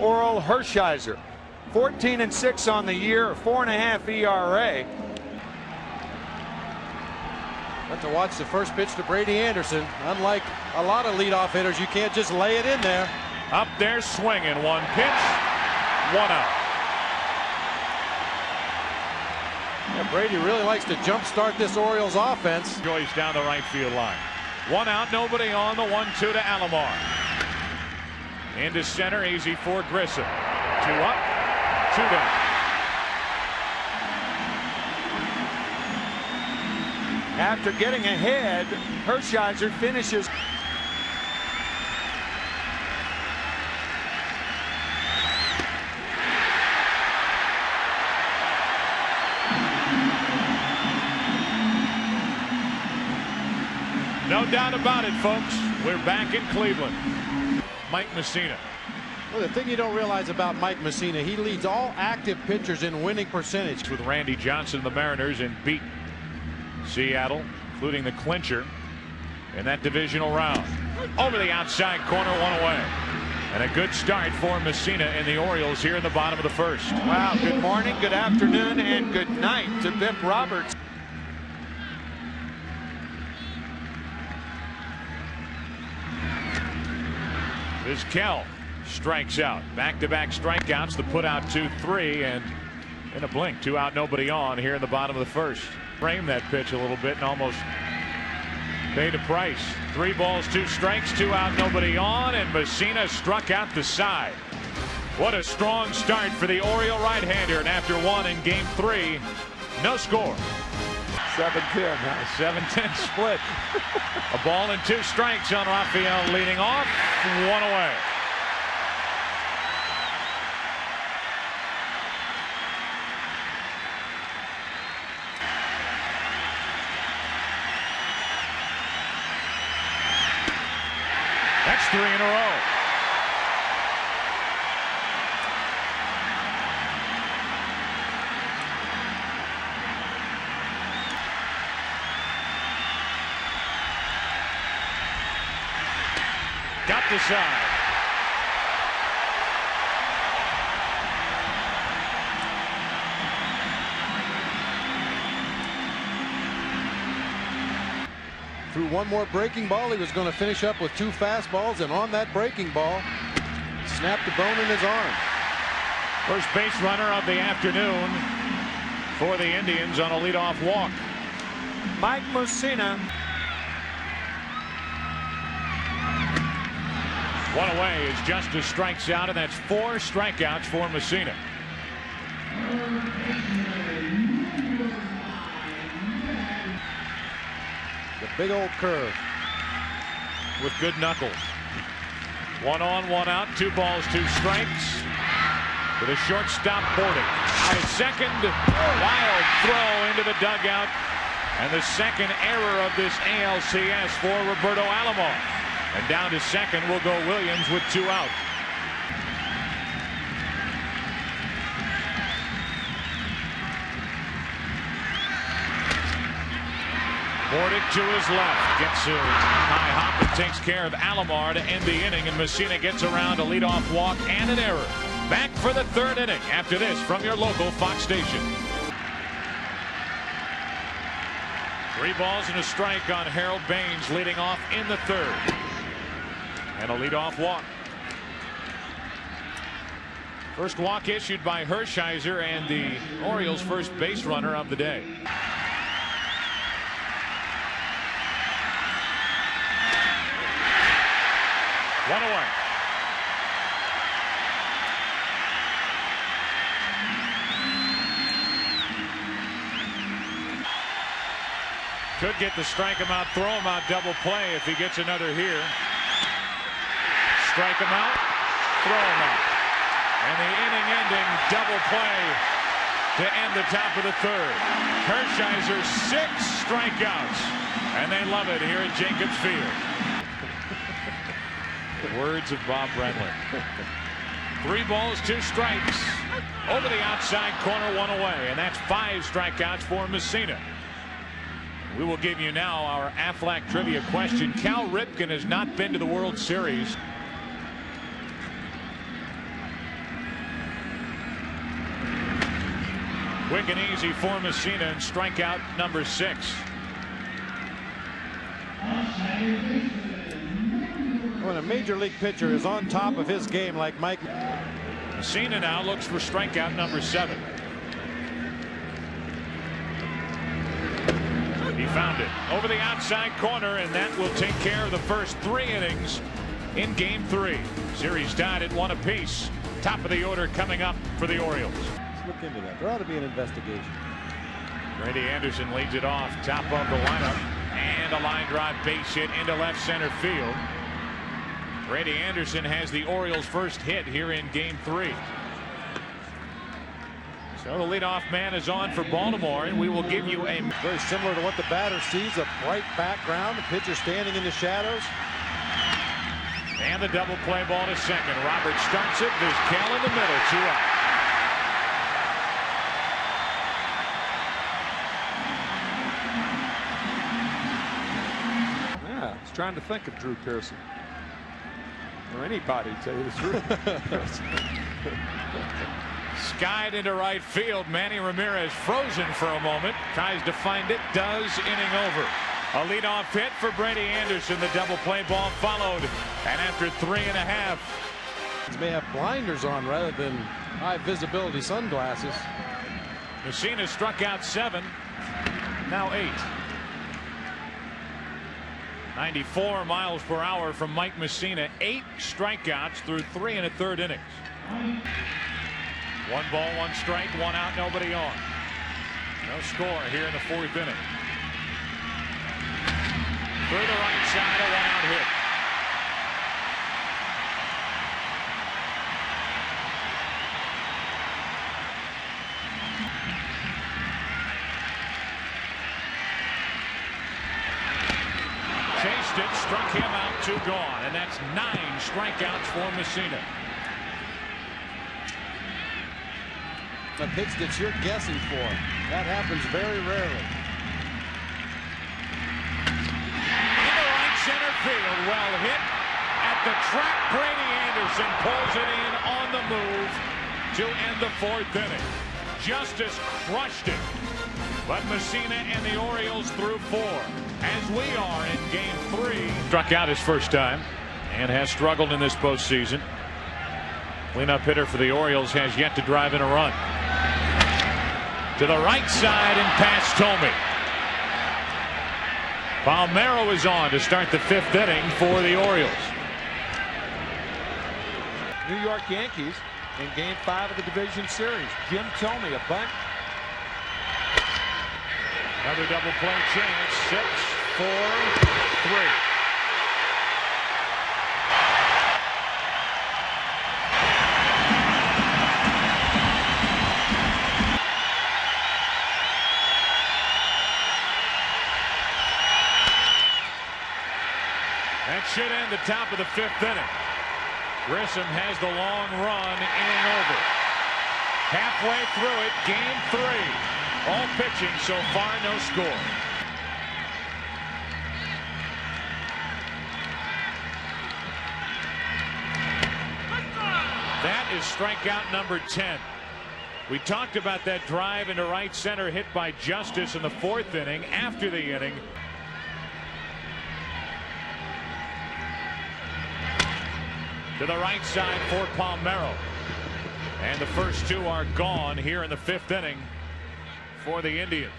Orel Hershiser. 14-6 on the year, a 4.5 ERA. Got to watch the first pitch to Brady Anderson. Unlike a lot of leadoff hitters, you can't just lay it in there. Up there swinging, one pitch, one out. Yeah, Brady really likes to jumpstart this Orioles offense. Joyce down the right field line. One out, nobody on. The 1-2 to Alomar. Into center, easy for Grissom. 2 up, 2 down. After getting ahead, Hershiser finishes. No doubt about it, folks. We're back in Cleveland. Mike Mussina. Well, the thing you don't realize about Mike Mussina, he leads all active pitchers in winning percentage. With Randy Johnson, the Mariners, and beat Seattle, including the clincher in that divisional round. Over the outside corner, one away. And a good start for Mussina and the Orioles here in the bottom of the first. Wow, good morning, good afternoon, and good night to Bip Roberts. Vizquel strikes out. Back-to-back strikeouts. The put out 2-3, and in a blink, 2 out, nobody on here in the bottom of the first. Frame that pitch a little bit and almost paid a price. 3 balls, 2 strikes, 2 out, nobody on, and Mussina struck out the side. What a strong start for the Oriole right-hander, and after 1 in game 3, no score. 7-10. 7-10 split. A ball and 2 strikes on Raphael leading off. 1 away. That's 3 in a row. Got the side. Through one more breaking ball, he was going to finish up with 2 fastballs, and on that breaking ball, snapped the bone in his arm. First base runner of the afternoon for the Indians on a leadoff walk. Mike Mussina. 1 away as Justice strikes out, and that's 4 strikeouts for Mussina. The big old curve with good knuckles. 1 on, 1 out, 2 balls, 2 strikes. To the shortstop, boarding. Out at second, wild throw into the dugout, and the second error of this ALCS for Roberto Alomar. And down to second will go Williams with 2 out. Boarded to his left. Gets a high hop and takes care of Alomar to end the inning. And Mussina gets around a leadoff walk and an error. Back for the 3rd inning after this from your local Fox station. 3 balls and a strike on Harold Baines leading off in the 3rd. And a leadoff walk. First walk issued by Hershiser, and the Orioles' first base runner of the day. One away. Could get the strike him out, throw him out, double play if he gets another here. Strike him out, throw him out. And the inning-ending double play to end the top of the 3rd. Hershiser 6 strikeouts, and they love it here at Jacobs Field. Words of Bob Brenly. 3 balls, 2 strikes. Over the outside corner, 1 away, and that's 5 strikeouts for Mussina. We will give you now our Aflac trivia question. Cal Ripken has not been to the World Series. Quick and easy for Mussina, and strikeout number 6. When a major league pitcher is on top of his game like Mike. Mussina now looks for strikeout number 7. He found it over the outside corner, and that will take care of the first 3 innings in game 3. Series tied at 1 apiece. Top of the order coming up for the Orioles. Let's look into that. There ought to be an investigation. Brady Anderson leads it off, top of the lineup, and a line drive base hit into left center field. Brady Anderson has the Orioles' first hit here in game 3. So the leadoff man is on for Baltimore, and we will give you a very similar to what the batter sees, a bright background, the pitcher standing in the shadows. And the double play ball to second. Robert starts it. Vizquel in the middle, 2 out. Yeah, he's trying to think of Drew Pearson. Or anybody, to tell you the truth. Skied into right field. Manny Ramirez frozen for a moment. Tries to find it. Does. Inning over. A leadoff hit for Brady Anderson. The double play ball followed. And after 3.5. He may have blinders on rather than high visibility sunglasses. Mussina struck out 7. Now 8. 94 miles per hour from Mike Mussina. 8 strikeouts through 3 1/3 innings. 1 ball, 1 strike, 1 out, nobody on. No score here in the 4th inning. Through the right side, a 1-out hit. Chased it, struck him out, 2 gone, and that's 9 strikeouts for Mussina. A pitch that you're guessing for. That happens very rarely. Into right center field, well hit at the track. Brady Anderson pulls it in on the move to end the 4th inning. Justice crushed it, but Mussina and the Orioles through 4 as we are in game 3. Struck out his first time and has struggled in this postseason. Cleanup hitter for the Orioles has yet to drive in a run. To the right side and past Tomey. Palmeiro is on to start the 5th inning for the Orioles. New York Yankees in game 5 of the division series. Jim Tomey, a bunt. Another double play chance. 6, 4, 3. That should end the top of the 5th inning. Grissom has the long run, inning over. Halfway through it, game 3. All pitching so far, no score. That is strikeout number 10. We talked about that drive into right center hit by Justice in the 4th inning. After the inning, to the right side for Palmeiro. And the first 2 are gone here in the 5th inning for the Indians.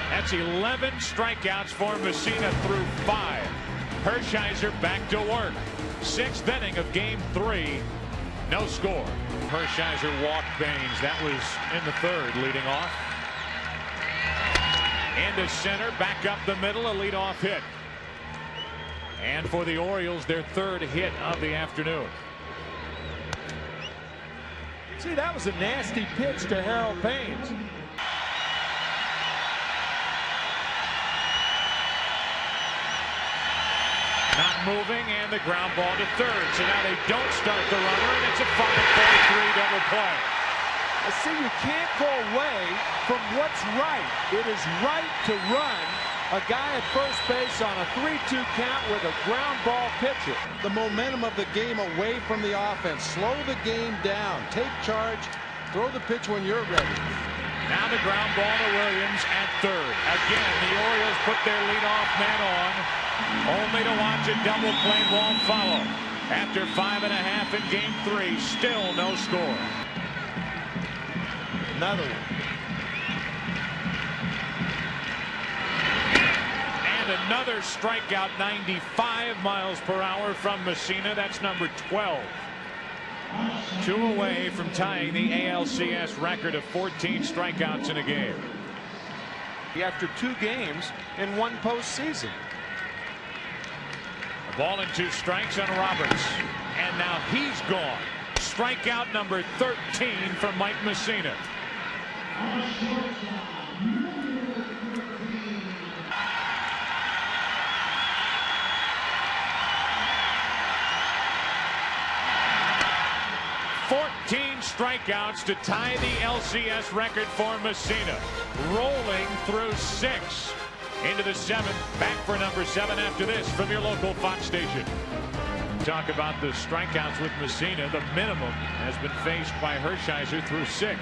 That's 11 strikeouts for Mussina through 5. Hershiser back to work. 6th inning of game 3. No score. Hershiser walked Baines. That was in the 3rd, leading off. Into center, back up the middle, a leadoff hit. And for the Orioles, their 3rd hit of the afternoon. See, that was a nasty pitch to Harold Baines. Not moving, and the ground ball to 3rd. So now they don't start the runner, and it's a 5-4-3 double play. See, you can't go away from what's right. It is right to run A guy at first base on a 3-2 count with a ground ball pitcher. The momentum of the game away from the offense. Slow the game down. Take charge. Throw the pitch when you're ready. Now the ground ball to Williams at third. Again, the Orioles put their leadoff man on, only to watch a double play ball follow. After 5.5 in game 3, still no score. Another one. And another strikeout, 95 miles per hour from Mussina. That's number 12. 2 away from tying the ALCS record of 14 strikeouts in a game. After 2 games in 1 postseason. A ball and 2 strikes on Roberts. And now he's gone. Strikeout number 13 for Mike Mussina. Strikeouts to tie the LCS record for Mussina. Rolling through 6 into the 7th. Back for number 7 after this from your local Fox station. Talk about the strikeouts with Mussina. The minimum has been faced by Hershiser through 6.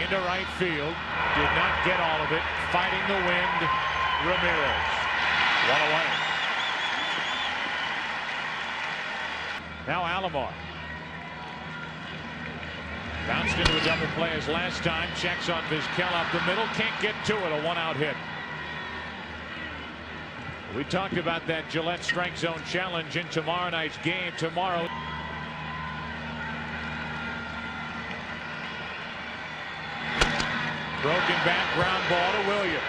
Into right field. Did not get all of it. Fighting the wind. Ramirez. 1 away. Now Alomar. Bounced into a double play as last time. Checks on Vizquel up the middle. Can't get to it. A 1-out hit. We talked about that Gillette strike zone challenge in tomorrow night's game. Tomorrow. Broken back ground ball to Williams.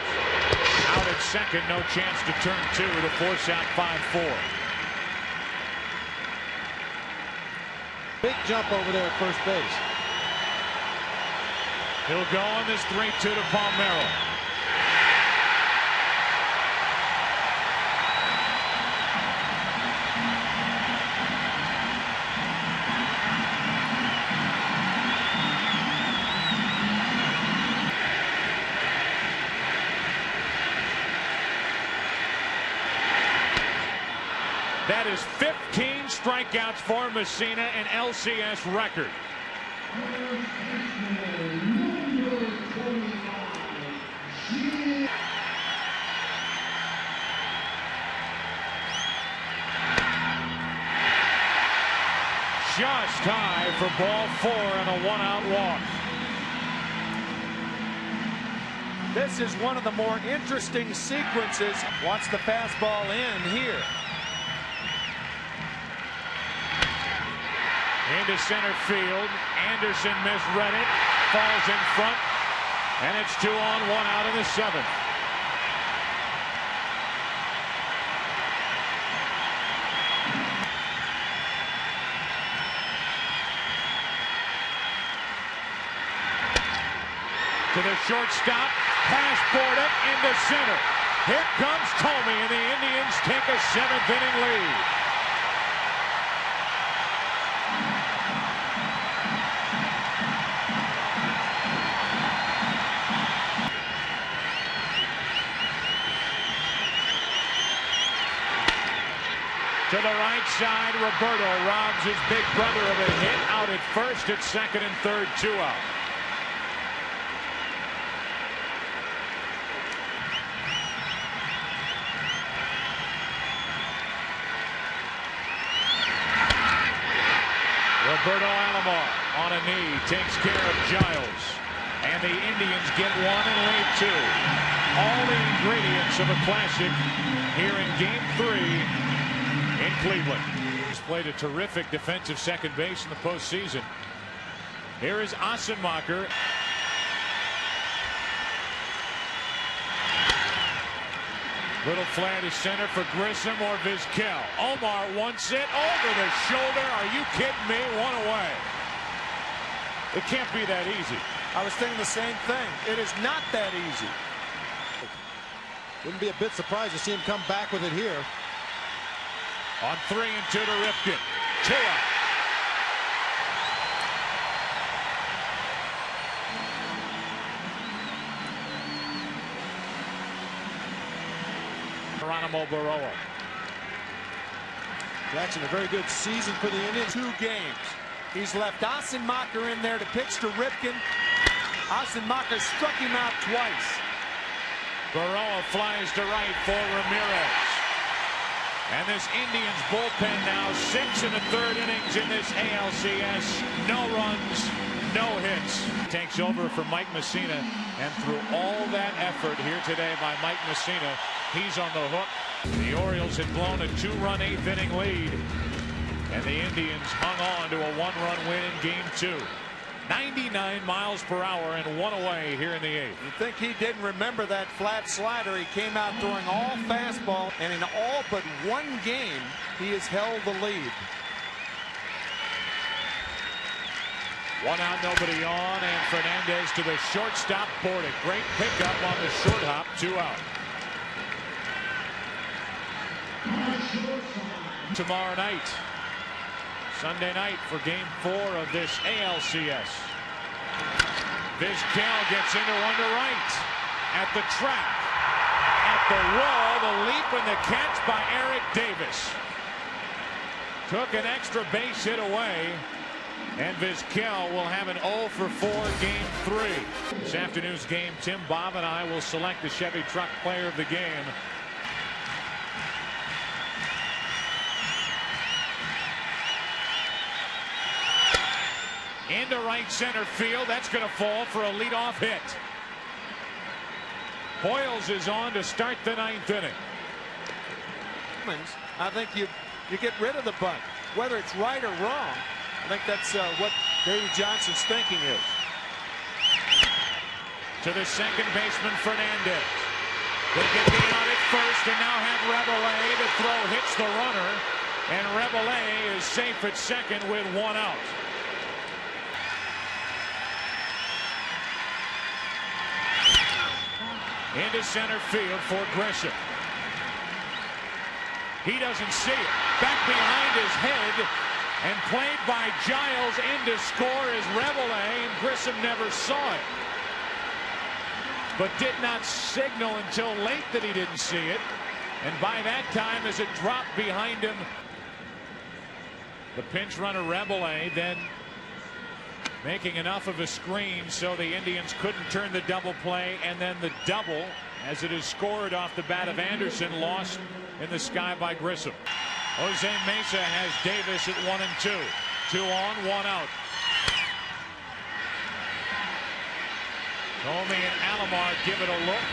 Out at second. No chance to turn 2 to force out 5-4. Big jump over there at first base. He'll go on this 3-2 to Palmeiro. That is 15 strikeouts for Mussina, an LCS record. Just high for ball 4 and a 1-out walk. This is one of the more interesting sequences. Wants the fastball in here. Into center field. Anderson misread it. Falls in front. And it's 2 on, 1 out in the 7th. To the shortstop, pass Bordet into center. Here comes Tomey, and the Indians take a 7th-inning lead. To the right side, Roberto robs his big brother of a hit. Out at first, at second and third, 2 out. Roberto Alomar on a knee takes care of Giles. And the Indians get 1 and lead 2. All the ingredients of a classic here in Game 3 in Cleveland. He's played a terrific defensive second base in the postseason. Here is Assenmacher. Little flare to center for Grissom or Vizquel. Omar wants it over the shoulder. Are you kidding me? 1 away. It can't be that easy. I was thinking the same thing. It is not that easy. Wouldn't be a bit surprised to see him come back with it here. On 3 and 2 to Ripken. 2 out. Geronimo Barroa. Jackson, a very good season for the Indians. 2 games. He's left Ossenmacher in there to pitch to Ripken. Ossenmacher struck him out twice. Barroa flies to right for Ramirez. And this Indians bullpen now 6 1/3 innings in this ALCS. No runs, no hits. Takes over for Mike Mussina, and through all that effort here today by Mike Mussina, he's on the hook. The Orioles had blown a 2-run 8th inning lead, and the Indians hung on to a 1-run win in game 2. 99 miles per hour and 1 away here in the 8th. You think he didn't remember that flat slider? He came out throwing all fastball, and in all but 1 game, he has held the lead. 1 out, nobody on, and Fernandez to the shortstop board. A great pickup on the short hop. 2 out. Tomorrow night, Sunday night, for game 4 of this ALCS. Vizquel gets into one to right. At the track, at the wall, the leap and the catch by Eric Davis. Took an extra base hit away, and Vizquel will have an 0 for 4 game 3. This afternoon's game, Tim, Bob, and I will select the Chevy Truck Player of the game. Into right center field. That's going to fall for a leadoff hit. Hoyles is on to start the 9th inning. I think you get rid of the bunt, whether it's right or wrong. I think that's what Davey Johnson's thinking is. To the second baseman, Fernandez. They get the out at first and now have Rabelais. The throw hits the runner, and Rabelais is safe at second with 1 out. Into center field for Grisham. He doesn't see it. Back behind his head and played by Giles in to score is Rabelais, and Grisham never saw it. But did not signal until late that he didn't see it. And by that time, as it dropped behind him, the pinch runner Rabelais then making enough of a screen so the Indians couldn't turn the double play, and then the double, as it is scored off the bat of Anderson, lost in the sky by Grisham. Jose Mesa has Davis at 1 and 2. 2 on, 1 out. Tomey and Alomar give it a look,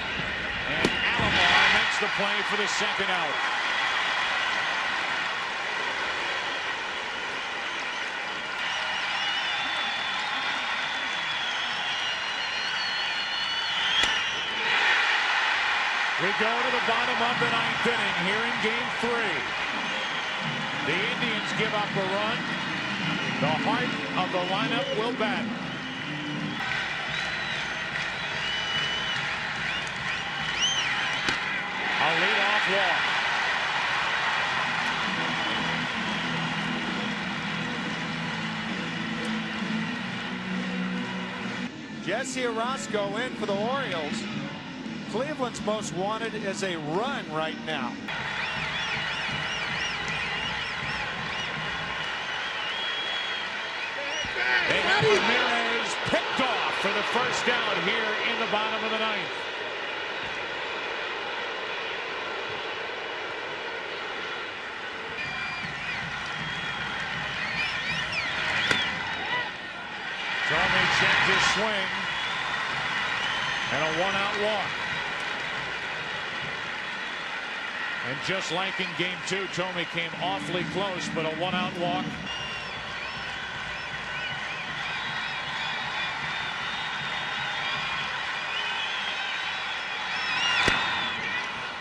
and Alomar makes the play for the 2nd out. We go to the bottom of the 9th inning here in game 3. The Indians give up a run. The heart of the lineup will bat. A leadoff walk. Jesse Orozco in for the Orioles. Cleveland's most wanted is a run right now. They have Ramirez picked off for the 1st out here in the bottom of the 9th. Tomey checked his swing, and a 1-out walk. And just like in game 2, Tomey came awfully close, but a 1-out walk.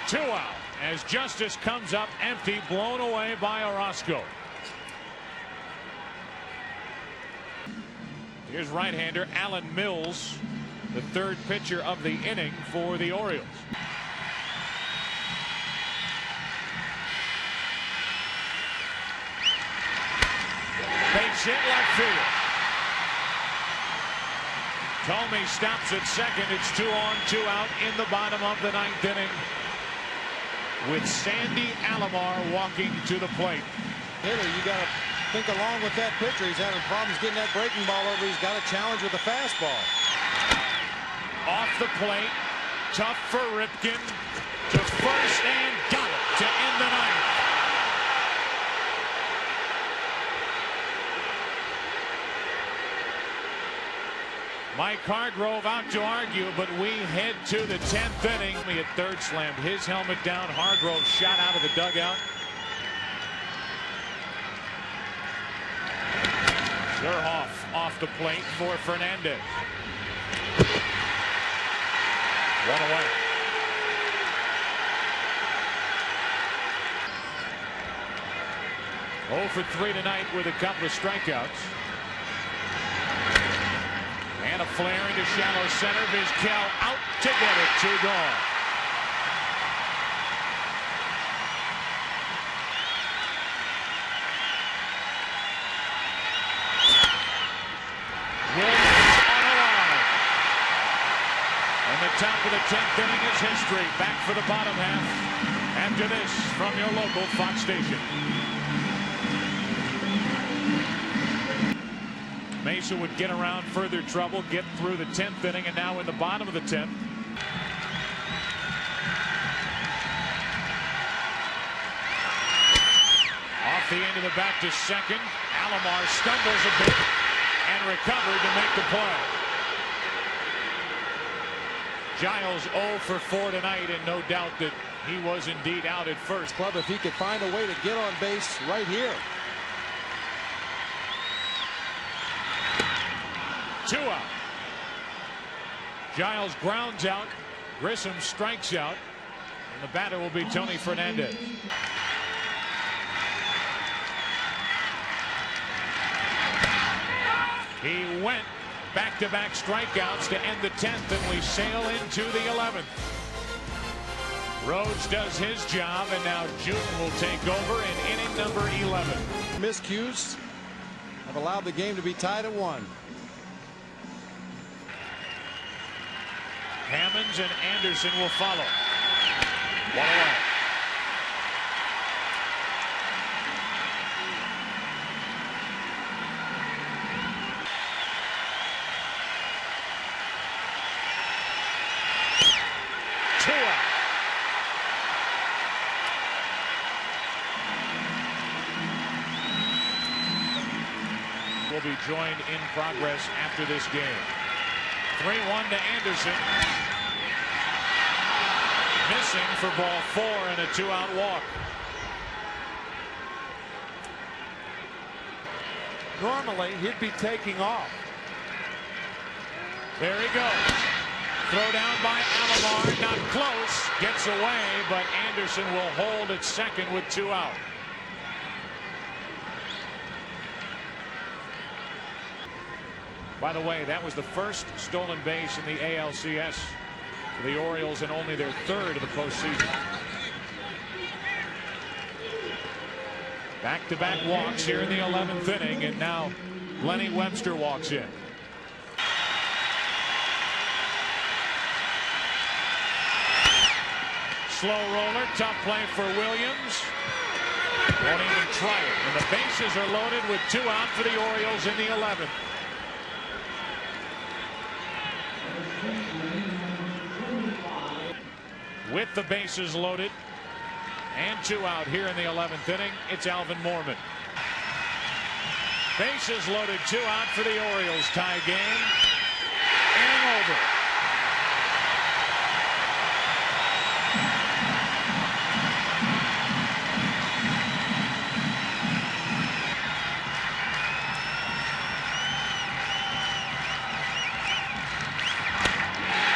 Two out as Justice comes up empty, blown away by Orozco. Here's right-hander Alan Mills, the 3rd pitcher of the inning for the Orioles. Base hit left field. Tomey stops at second. It's 2 on, 2 out in the bottom of the 9th inning. with Sandy Alomar walking to the plate. Hitter, you got to think along with that pitcher. He's having problems getting that breaking ball over. He's got a challenge with the fastball. Off the plate, tough for Ripken to first and got it to end the ninth. Mike Hargrove out to argue, but we head to the 10th inning. He at third slammed his helmet down. Hargrove shot out of the dugout. Zerhoff off the plate for Fernandez. One away. Oh for 3 tonight with a couple of strikeouts. And a flare into shallow center. Vizquel out to get it. 2 gone. Williams on a line. And the top of the 10th inning is history. Back for the bottom half after this from your local Fox station. Mesa would get around further trouble, get through the 10th inning, and now in the bottom of the 10th. Off the end of the bat to second. Alomar stumbles a bit and recovered to make the play. Giles 0 for 4 tonight, and no doubt that he was indeed out at first. Club, if he could find a way to get on base right here. 2 out. Giles grounds out. Grissom strikes out. And the batter will be Tony Fernandez. He went back-to-back strikeouts to end the 10th, and we sail into the 11th. Rhodes does his job, and now June will take over in inning number 11. Miscues have allowed the game to be tied at 1. Hammonds and Anderson will follow. 1 away. Two out. Will be joined in progress after this game. 3-1 to Anderson. Missing for ball 4 and a 2-out walk. Normally, he'd be taking off. There he goes. Throw down by Alomar. Not close. Gets away, but Anderson will hold at second with 2 out. By the way, that was the first stolen base in the ALCS for the Orioles, and only their 3rd of the postseason. Back-to-back walks here in the 11th inning, and now Lenny Webster walks in. Slow roller, tough play for Williams. Won't even try it, and the bases are loaded with 2 out for the Orioles in the 11th. With the bases loaded and 2 out here in the 11th inning, it's Alvin Moorman. Bases loaded, 2 out for the Orioles. Tie game. Inning over.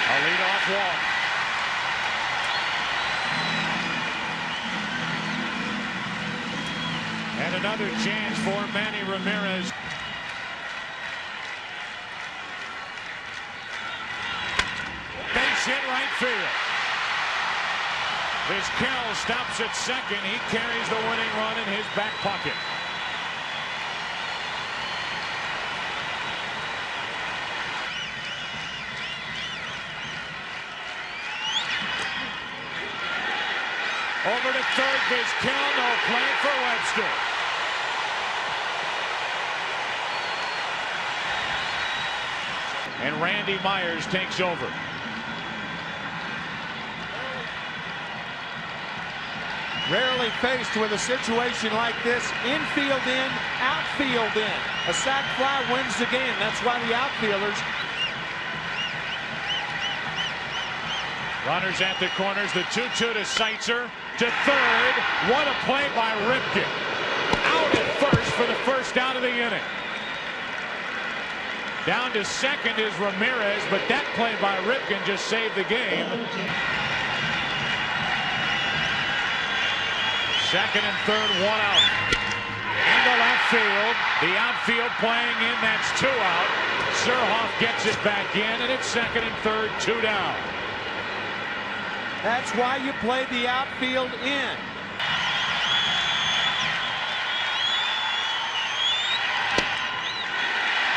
A leadoff walk. And another chance for Manny Ramirez. Base hit right field. Vizquel stops at second. He carries the winning run in his back pocket. Over to third, Vizquel, no play for Webster. And Randy Myers takes over. Rarely faced with a situation like this. Infield in, outfield in. A sac fly wins the game. That's why the outfielders. Runners at the corners. The 2-2 to Seitzer. To third. What a play by Ripken. Out at first for the first out of the inning. Down to second is Ramirez, but that play by Ripken just saved the game. Second and third, one out. Into left field. The outfield playing in. That's 2 out. Surhoff gets it back in, and it's second and third, 2 down. That's why you play the outfield in.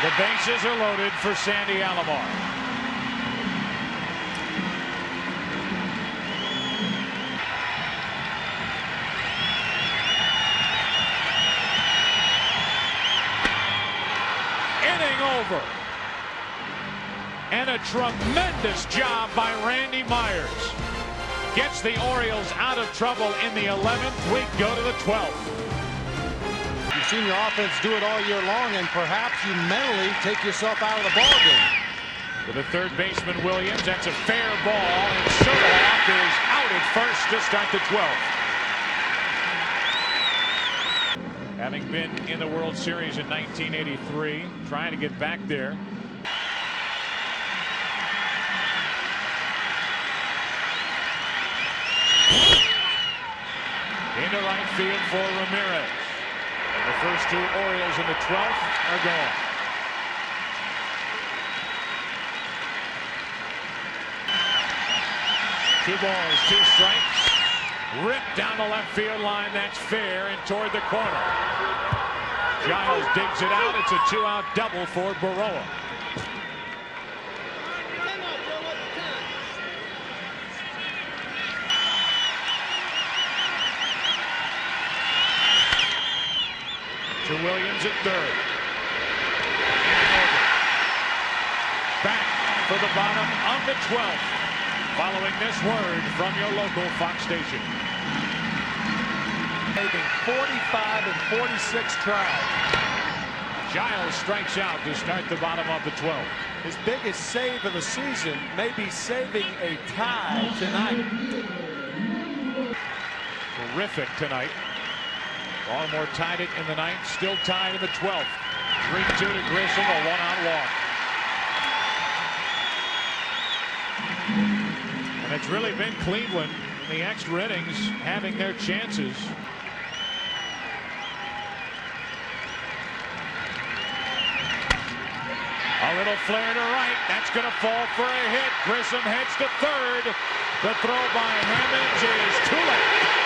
The bases are loaded for Sandy Alomar. Inning over. And a tremendous job by Randy Myers. Gets the Orioles out of trouble in the 11th. We go to the 12th. You've seen your offense do it all year long, and perhaps you mentally take yourself out of the ball game. To the third baseman, Williams. That's a fair ball, and Surhoff is out at first to start the 12th. Having been in the World Series in 1983, trying to get back there. Into right field for Ramirez. The first 2 Orioles in the 12th are gone. Two balls, 2 strikes. Ripped down the left field line. That's fair and toward the corner. Giles digs it out. It's a 2-out double for Baroa. To Williams at third. Back for the bottom of the 12th. Following this word from your local Fox station. Making 45 and 46 tries. Giles strikes out to start the bottom of the 12th. His biggest save of the season may be saving a tie tonight. Terrific tonight. Baltimore tied it in the 9th, still tied in the 12th. 3-2 to Grissom, a 1-out walk. And it's really been Cleveland in the extra innings having their chances. A little flare to right. That's going to fall for a hit. Grissom heads to third. The throw by Hammonds is too late.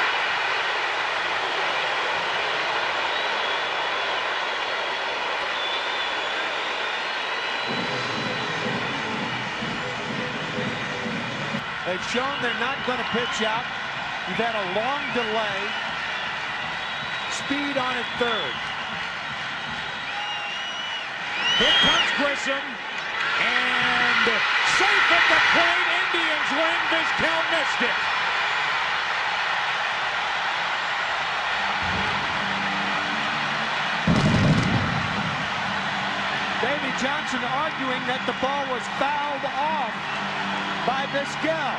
They've shown they're not going to pitch out. You've had a long delay. Speed on at third. Here comes Grissom. And safe at the plate. Indians win. Vizquel missed it. Davey Johnson arguing that the ball was fouled off by Vizquel.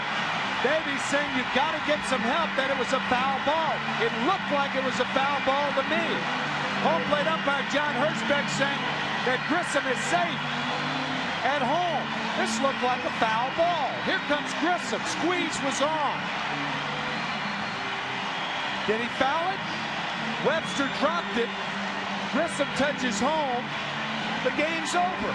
Davey's saying you've got to get some help, that it was a foul ball. It looked like it was a foul ball to me. Home plate umpire John Hirschbeck saying that Grissom is safe at home. This looked like a foul ball. Here comes Grissom. Squeeze was on. Did he foul it? Webster dropped it. Grissom touches home. The game's over.